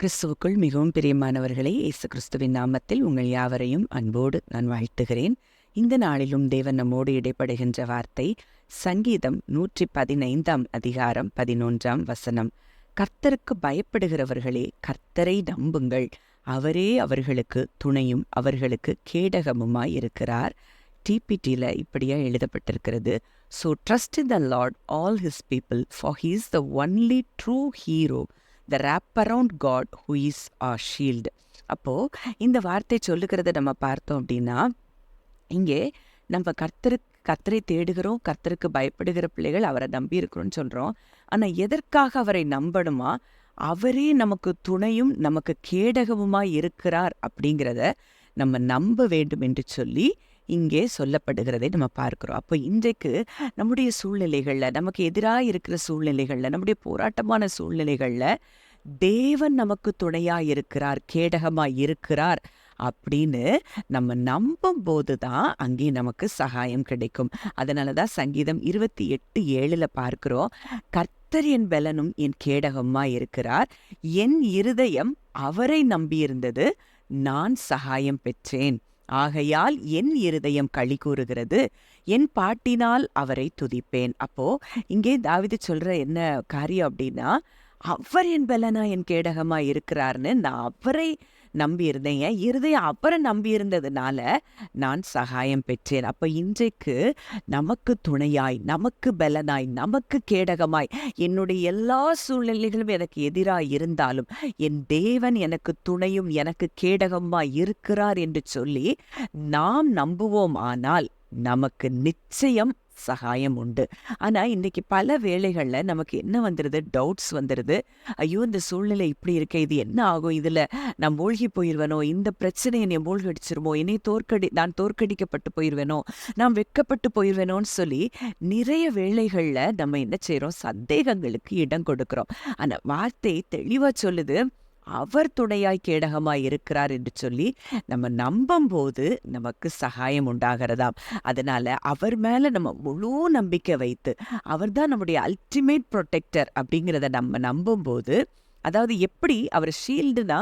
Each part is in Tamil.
கிறிஸ்துவுக்குள் மிகவும் பிரியமானவர்களே, இயேசு கிறிஸ்துவின் நாமத்தில் உங்கள் யாவரையும் அன்போடு நான் வாழ்த்துகிறேன். இந்த நாளிலும் தேவன் நம்மோடு இடைப்படுகின்ற வார்த்தை சங்கீதம் 115 அதிகாரம் 11 கர்த்தருக்கு பயப்படுகிறவர்களே, கர்த்தரை நம்புங்கள், அவரே அவர்களுக்கு துணையும் அவர்களுக்கு கேடகமுமாய் இருக்கிறார். டிபிடியில் இப்படியா எழுதப்பட்டிருக்கிறது. So trust in the Lord all his people, for he is the only true hero, the wrap around God who is our shield. அப்போது இந்த வார்த்தை சொல்லுகிறத நம்ம பார்த்தோம் அப்படின்னா, இங்கே நம்ம கர்த்தரை தேடுகிறோம், கர்த்தருக்கு பயப்படுகிற பிள்ளைகள், அவரை நம்பி இருக்கிறோன்னு சொல்கிறோம். ஆனால் எதற்காக அவரை நம்பணுமா? அவரே நமக்கு துணையும் நமக்கு கேடகமுமாய் இருக்கிறார் அப்படிங்கிறத நம்ம நம்ப வேண்டும் என்று சொல்லி இங்கே சொல்லப்படுகிறதை நம்ம பார்க்கிறோம். அப்போ இன்றைக்கு நம்முடைய சூழ்நிலைகளில், நமக்கு எதிராக இருக்கிற சூழ்நிலைகளில், நம்முடைய போராட்டமான சூழ்நிலைகளில் தேவன் நமக்கு துணையாக இருக்கிறார், கேடகமாக இருக்கிறார் அப்படின்னு நம்ம நம்பும் போது தான் அங்கே நமக்கு சகாயம் கிடைக்கும். அதனால தான் சங்கீதம் 28:7 பார்க்கிறோம், கர்த்தர் என் பலனும் என் கேடகமாக இருக்கிறார், என் இருதயம் அவரை நம்பியிருந்தது, நான் சகாயம் பெற்றேன், ஆகையால் என் இருதயம் களி கூறுகிறது, என் பாட்டினால் அவரை துதிப்பேன். அப்போ இங்கே தாவீது சொல்ற என்ன காரியம் அப்படின்னா, அவர் என் பலனா என் கேடகமா இருக்கிறார்னு நான் அவரை நம்பி இருந்தேன், என் இருதயம் அவரை நம்பி இருந்ததுனால நான் சகாயம் பெற்றேன். அப்ப இன்றைக்கு நமக்கு துணையாய், நமக்கு பலனாய், நமக்கு கேடகமாய், என்னுடைய எல்லா சூழ்நிலைகளும் எனக்கு எதிராக இருந்தாலும் என் தேவன் எனக்கு துணையும் எனக்கு கேடகமாய் இருக்கிறார் என்று சொல்லி நாம் நம்புவோம். ஆனால் நமக்கு நிச்சயம் சகாயம் உண்டு. ஆனால் இன்றைக்கி பல வேளைகளில் நமக்கு என்ன வந்துடுது, டவுட்ஸ் வந்துடுது. ஐயோ, இந்த சூழ்நிலை இப்படி இருக்க, இது என்ன ஆகும், இதில் நான் மூழ்கி போயிடுவேனோ, இந்த பிரச்சனை என்னை மூழ்கடிச்சிருமோ, என்னை நான் தோற்கடிக்கப்பட்டு போயிடுவேனோ, நான் வெட்கப்பட்டு போயிடுவேனோன்னு சொல்லி நிறைய வேளைகளில் நம்ம என்ன செய்கிறோம், சந்தேகங்களுக்கு இடம் கொடுக்குறோம். ஆனால் வார்த்தை தெளிவாக சொல்லுது, அவர் துணையாய் கேடகமாய் இருக்கிறார் என்று சொல்லி நம்ம நம்பும் போது நமக்கு சகாயம் உண்டாகிறதாம். அதனால அவர் மேல நம்ம முழு நம்பிக்கை வைத்து, அவர் தான் நம்முடைய அல்டிமேட் ப்ரொடெக்டர் அப்படிங்கிறத நம்ம நம்பும் போது, அதாவது எப்படி அவர் ஷீல்டுனா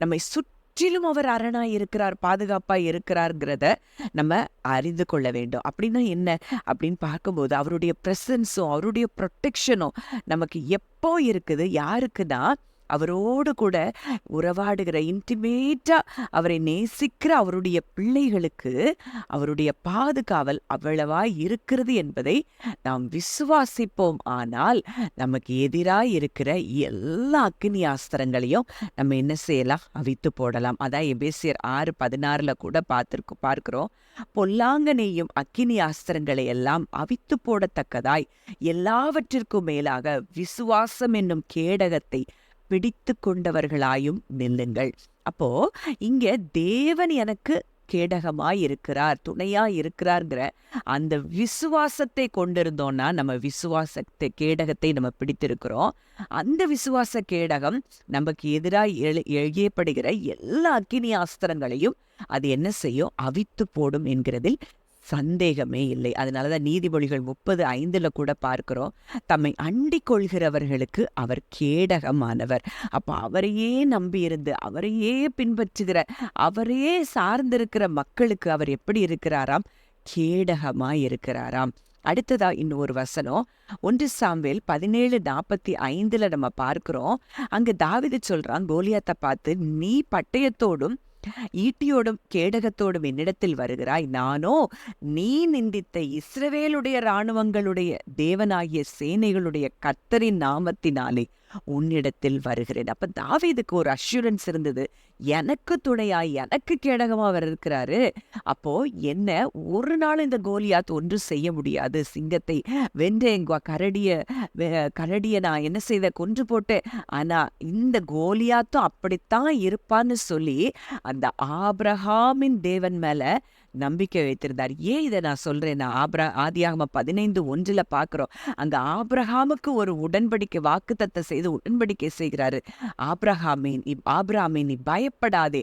நம்மை சுற்றிலும் அவர் அரணாய் இருக்கிறார், பாதுகாப்பாய் இருக்கிறார்ங்கிறத நம்ம அறிந்து கொள்ள வேண்டும். அப்படின்னா என்ன அப்படின்னு பார்க்கும்போது, அவருடைய ப்ரெசன்ஸும் அவருடைய ப்ரொடெக்ஷனும் நமக்கு எப்போ இருக்குது, யாருக்குன்னா அவரோடு கூட உறவாடுகிற, இன்டிமேட்டா அவரை நேசிக்கிற அவருடைய பிள்ளைகளுக்கு அவருடைய பாதுகாவல் அவ்வளவா இருக்கிறது என்பதை நாம் விசுவாசிப்போம். ஆனால் நமக்கு எதிராக இருக்கிற எல்லா அக்கினி ஆஸ்திரங்களையும் நம்ம என்ன செய்யலாம், அவித்து போடலாம். அதான் எபேசியர் 6:16 கூட பார்க்கிறோம், பொல்லாங்கனையும் அக்கினி ஆஸ்திரங்களை எல்லாம் அவித்து போடத்தக்கதாய் எல்லாவற்றிற்கும் மேலாக விசுவாசம் என்னும் கேடகத்தை பிடித்து கொண்டவர்களாயும் நில்லுங்கள். அப்போ இங்க தேவன் எனக்கு கேடகமாய் இருக்கிறார், துணையாய் இருக்கிறார்ங்கிற அந்த விசுவாசத்தை கொண்டிருந்தோம்னா, நம்ம விசுவாசத்தை கேடகத்தை நம்ம பிடித்திருக்கிறோம். அந்த விசுவாச கேடகம் நமக்கு எதிராக எழுதப்படுகிற எல்லா அக்கினி ஆஸ்திரங்களையும் அது என்ன செய்யும், அவித்து போடும் என்கிறதில் சந்தேகமே இல்லை. அதனாலதான் நீதிமொழிகள் 30:5 கூட பார்க்கிறோம், தம்மை அண்டிக் கொள்கிறவர்களுக்கு அவர் கேடகமானவர். அப்போ அவரையே நம்பியிருந்து அவரையே பின்பற்றுகிற, அவரையே சார்ந்திருக்கிற மக்களுக்கு அவர் எப்படி இருக்கிறாராம், கேடகமாய் இருக்கிறாராம். அடுத்ததா இன்னொரு வசனம் 1 சாமுவேல் 17:45 நம்ம பார்க்கிறோம். அங்க தாவீது சொல்றான் கோலியாத்தை பார்த்து, நீ பட்டயத்தோடும் ஈட்டியோடும் கேடகத்தோடும் என்னிடத்தில் வருகிறாய், நானோ நீ நிந்தித்த இஸ்ரவேலுடைய இராணுவங்களுடைய தேவனாகிய சேனைகளுடைய கர்த்தரின் நாமத்தினாலே உன்னிடத்தில் வருகிறேன். அப்ப தாவீதுக்கு ஒரு அஷ்யூரன்ஸ் இருந்தது, எனக்கு துணையாய் எனக்கு கேடகமா அவர் இருக்கிறாரு. அப்போ என்ன ஒரு நாள் இந்த கோலியாத் ஒன்று செய்ய முடியாது, சிங்கத்தை வென்றேன், கரடிய நான் என்ன செய்த, கொன்று போட்டேன். ஆனா இந்த கோலியாத்தும் அப்படித்தான் இருப்பான்னு சொல்லி அந்த ஆபிரகாமின் தேவன் மேல நம்பிக்கை வைத்திருந்தார். ஏன் இதை நான் சொல்றேன்னா, ஆதியாகமம் 15:1 பார்க்கிறோம். அங்க ஆபிரகாமுக்கு ஒரு உடன்படிக்கை வாக்குத்தத்தம் செய்து உடன்படிக்கை செய்கிறாரு. ஆபிரகாமே நீ பயப்படாதே,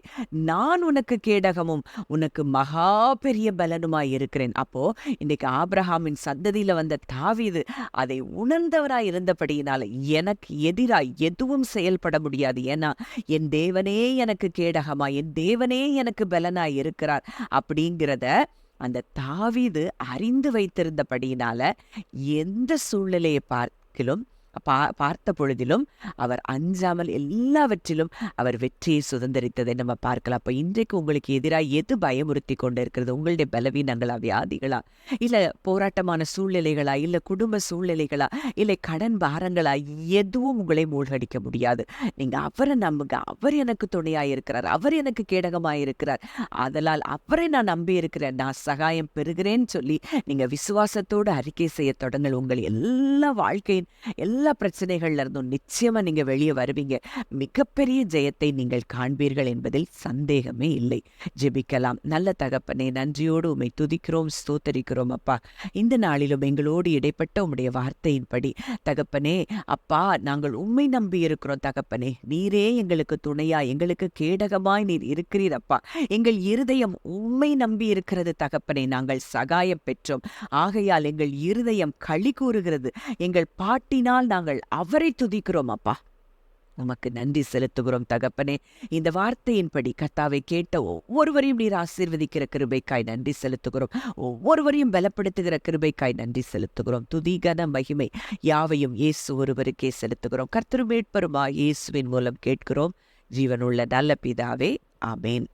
நான் உனக்கு கேடகமும் உனக்கு மகா பெரிய பலனுமாய் இருக்கிறேன். அப்போ இன்னைக்கு ஆபிரகாமின் சந்ததியில வந்த தாவீது அதை உணர்ந்தவராய் இருந்தபடியினால எனக்கு எதிராய் எதுவும் செயல்பட முடியாது. ஏன்னா என் தேவனே எனக்கு கேடகமா, என் தேவனே எனக்கு பலனாய் இருக்கிறார் அப்படிங்கிறத அந்த தாவீது அறிந்து வைத்திருந்தபடியினால எந்த சூழ்நிலையை பார்த்த பொழுதிலும் அவர் அஞ்சாமல் எல்லாவற்றிலும் அவர் வெற்றியை சுதந்திரித்ததை நம்ம பார்க்கலாம். அப்போ இன்றைக்கு உங்களுக்கு எதிராக எது பயமுறுத்தி கொண்டு இருக்கிறது? உங்களுடைய பலவீனங்களா, வியாதிகளா, இல்லை போராட்டமான சூழ்நிலைகளா, இல்லை குடும்ப சூழ்நிலைகளா, இல்லை கடன் பாரங்களா? எதுவும் உங்களை மூழ்கடிக்க முடியாது. நீங்க அவரை நம்புங்க. அவர் எனக்கு துணையாயிருக்கிறார், அவர் எனக்கு கேடகமாயிருக்கிறார், அதனால் அவரை நான் நம்பி இருக்கிறேன், நான் சகாயம் பெறுகிறேன்னு சொல்லி நீங்க விசுவாசத்தோடு அறிக்கை செய்ய தொடங்கள். உங்கள் எல்லா வாழ்க்கையின் எல்லா பிரச்சனைகள்ல இருந்தும் நிச்சயமா நீங்க வெளியே வருவீங்க. மிகப்பெரிய ஜெயத்தை நீங்கள் காண்பீர்கள் என்பதில் சந்தேகமே இல்லை. ஜெபிக்கலாம். நல்ல தகப்பனே, நன்றியோடு உம்மை துதிக்கிறோம், ஸ்தோத்தரிக்கிறோம் அப்பா. இந்த நாளிலும் எங்களோடு இடைப்பட்ட உம்முடைய வார்த்தையின்படி தகப்பனே அப்பா, நாங்கள் உம்மை நம்பி இருக்கிறோம் தகப்பனே. நீரே எங்களுக்கு துணையா, எங்களுக்கு கேடகமாய் நீர் இருக்கிறீர் அப்பா. எங்கள் இருதயம் உம்மை நம்பி இருக்கிறது தகப்பனே. நாங்கள் சகாயம் பெற்றோம், ஆகையால் எங்கள் இருதயம் களி கூறுகிறது. எங்கள் பாட்டினால் நாங்கள் அவரை துதிக்கிறோம் அப்பா. உமக்கு நன்றி செலுத்துகிறோம் தகப்பனே. இந்த வார்த்தையின்படி கர்த்தாவை கேட்ட ஒவ்வொருவரையும் நீர் ஆசீர்வதிக்கிற கிருபைக்காய் நன்றி செலுத்துகிறோம். ஒவ்வொருவரையும் பலப்படுத்துகிற கிருபைக்காய் நன்றி செலுத்துகிறோம். துதி கன மகிமை யாவையும் இயேசு ஒருவருக்கே செலுத்துகிறோம். கர்த்தரும் மீட்பருமாய் இயேசுவின் மூலம் கேட்கிறோம் ஜீவனுள்ள நல்ல பிதாவே, ஆமேன்.